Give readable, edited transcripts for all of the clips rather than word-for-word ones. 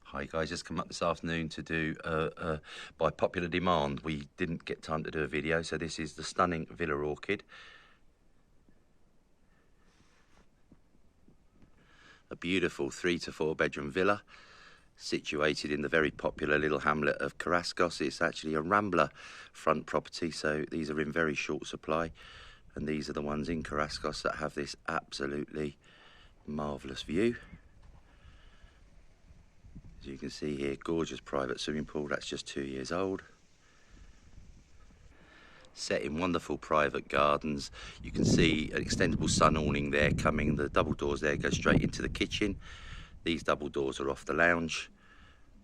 Hi guys, just come up this afternoon to do, by popular demand, we didn't get time to do a video, so this is the stunning Villa Orchid. A beautiful 3 to 4 bedroom villa situated in the very popular little hamlet of Carrascos. It's actually a Rambla Front property, so these are in very short supply, and these are the ones in Carrascos that have this absolutely marvellous view. As you can see here, gorgeous private swimming pool, that's just 2 years old. Set in wonderful private gardens. You can see an extendable sun awning there coming. The double doors there go straight into the kitchen. These double doors are off the lounge.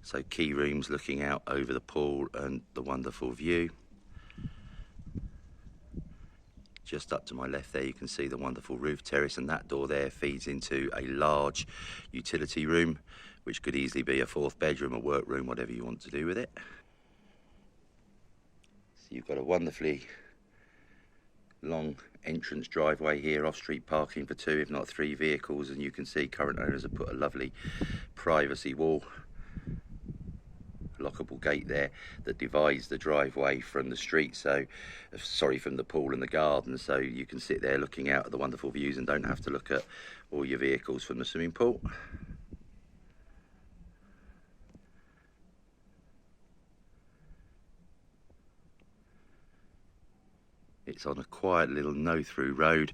So key rooms looking out over the pool and the wonderful view. Just up to my left there you can see the wonderful roof terrace, and that door there feeds into a large utility room which could easily be a 4th bedroom, a workroom, whatever you want to do with it. So you've got a wonderfully long entrance driveway here, off-street parking for 2 if not 3 vehicles, and you can see current owners have put a lovely privacy wall, lockable gate there that divides the driveway from the street, so from the pool and the garden, so you can sit there looking out at the wonderful views and don't have to look at all your vehicles from the swimming pool. It's on a quiet little no-through road.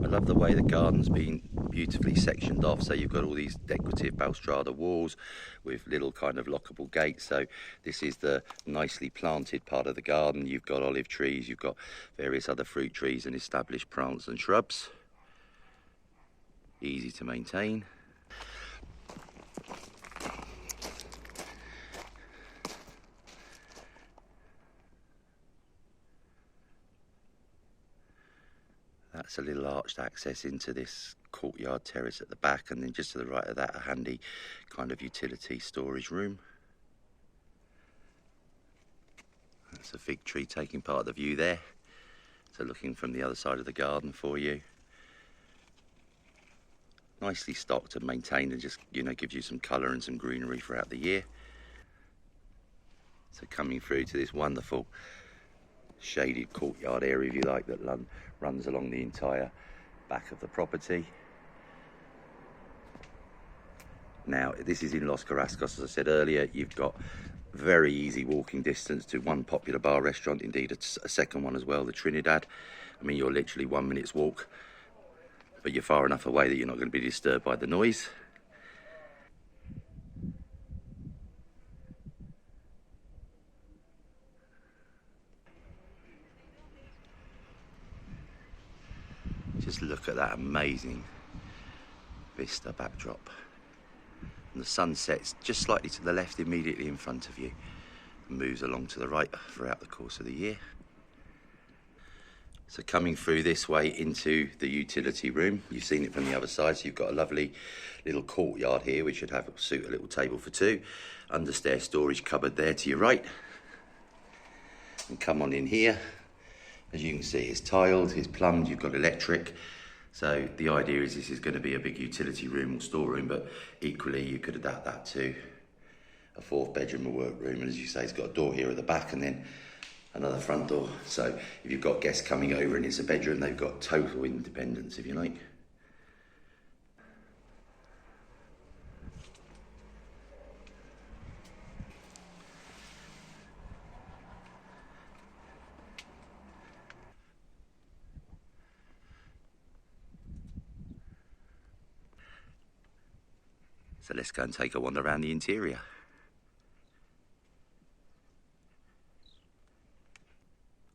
I love the way the garden's been beautifully sectioned off, so you've got all these decorative balustrade walls with little kind of lockable gates. So this is the nicely planted part of the garden. You've got olive trees, you've got various other fruit trees and established plants and shrubs. Easy to maintain. That's a little arched access into this courtyard terrace at the back, and then just to the right of that a handy kind of utility storage room. That's a fig tree taking part of the view there, so looking from the other side of the garden for you. Nicely stocked and maintained, and just, you know, gives you some colour and some greenery throughout the year. So coming through to this wonderful shaded courtyard area, if you like, that runs along the entire back of the property. Now this is in Los Carrascos, as I said earlier. You've got very easy walking distance to one popular bar restaurant, indeed a second one as well, the Trinidad. I mean, you're literally 1 minute's walk, but you're far enough away that you're not going to be disturbed by the noise. Just look at that amazing vista backdrop. And the sun sets just slightly to the left immediately in front of you and moves along to the right throughout the course of the year. So coming through this way into the utility room, you've seen it from the other side, so you've got a lovely little courtyard here which should suit a little table for 2. Understair storage cupboard there to your right. And come on in here. As you can see, it's tiled, it's plumbed, you've got electric. So the idea is this is going to be a big utility room or storeroom, but equally you could adapt that to a 4th bedroom or workroom. And as you say, it's got a door here at the back and then another front door. So if you've got guests coming over and it's a bedroom, they've got total independence, if you like. So let's go and take a wander around the interior.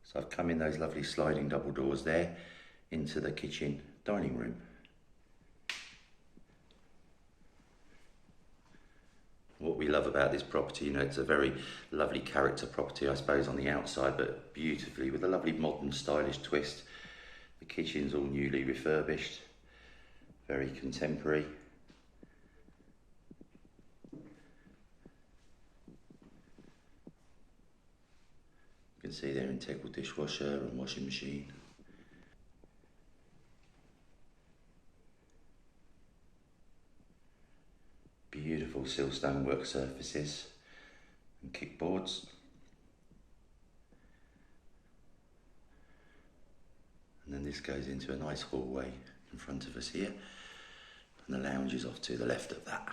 So I've come in those lovely sliding double doors there into the kitchen dining room. What we love about this property, you know, it's a very lovely character property, I suppose, on the outside, but beautifully with a lovely modern stylish twist. The kitchen's all newly refurbished, very contemporary. You can see their integral dishwasher and washing machine. Beautiful siltstone work surfaces and kickboards. And then this goes into a nice hallway in front of us here, and the lounge is off to the left of that.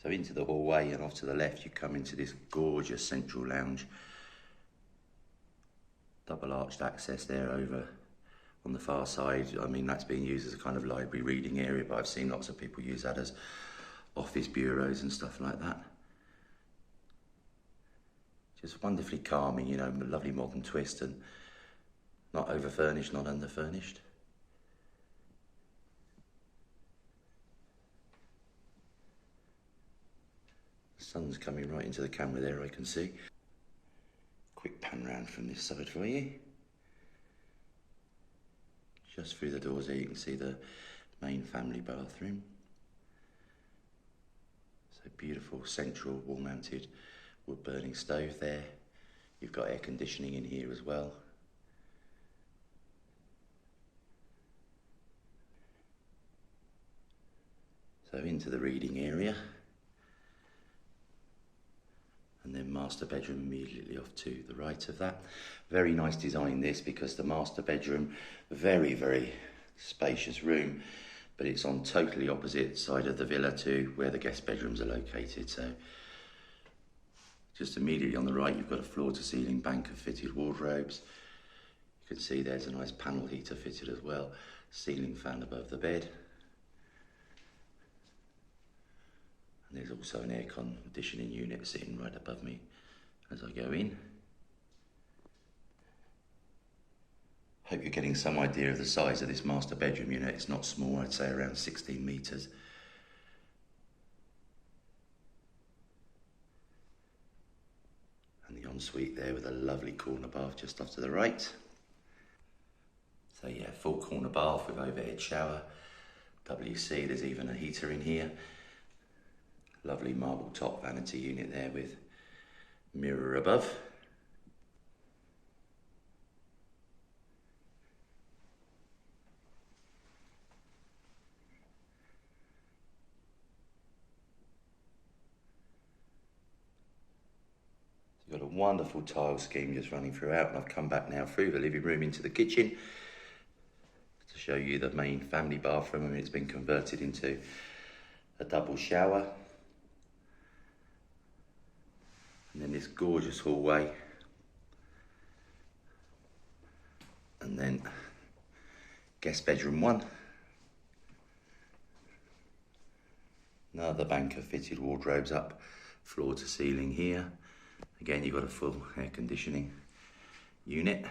So into the hallway and off to the left you come into this gorgeous central lounge. Double arched access there over on the far side. I mean, that's being used as a kind of library reading area, but I've seen lots of people use that as office bureaus and stuff like that. Just wonderfully calming, you know, a lovely modern twist, and not over furnished, not under furnished. The sun's coming right into the camera there, I can see. Quick pan round from this side for you. Just through the doors there you can see the main family bathroom. So beautiful central wall mounted wood burning stove there. You've got air conditioning in here as well. So into the reading area. And then master bedroom immediately off to the right of that. Very nice design this, because the master bedroom, very, very spacious room, but it's on totally opposite side of the villa to where the guest bedrooms are located. So just immediately on the right, you've got a floor to ceiling bank of fitted wardrobes. You can see there's a nice panel heater fitted as well. Ceiling fan above the bed. And there's also an air conditioning unit sitting right above me as I go in. Hope you're getting some idea of the size of this master bedroom unit. It's not small, I'd say around 16 metres. And the ensuite there with a lovely corner bath just off to the right. So yeah, full corner bath with overhead shower, WC, there's even a heater in here. Lovely marble top vanity unit there with mirror above. You've got a wonderful tile scheme just running throughout, and I've come back now through the living room into the kitchen to show you the main family bathroom. I mean, it's been converted into a double shower. And then this gorgeous hallway. And then guest bedroom 1. Another bank of fitted wardrobes up floor to ceiling here. Again, you've got a full air conditioning unit.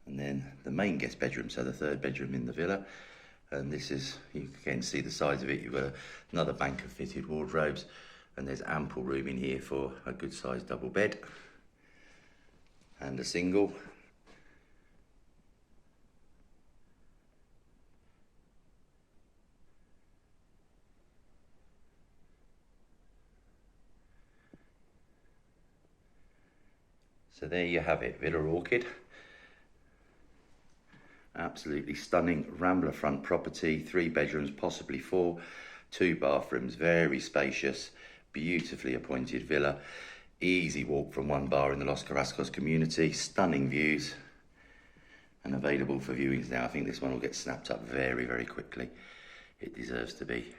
And then the main guest bedroom, so the third bedroom in the villa. And this is, you can see the size of it. You've got another bank of fitted wardrobes, and there's ample room in here for a good sized double bed and a single. So there you have it, Villa Orchid. Absolutely stunning Rambla Front property, 3 bedrooms, possibly 4, 2 bathrooms, very spacious, beautifully appointed villa. Easy walk from one bar in the Los Carrascos community, stunning views, and available for viewings now. I think this one will get snapped up very, very quickly. It deserves to be.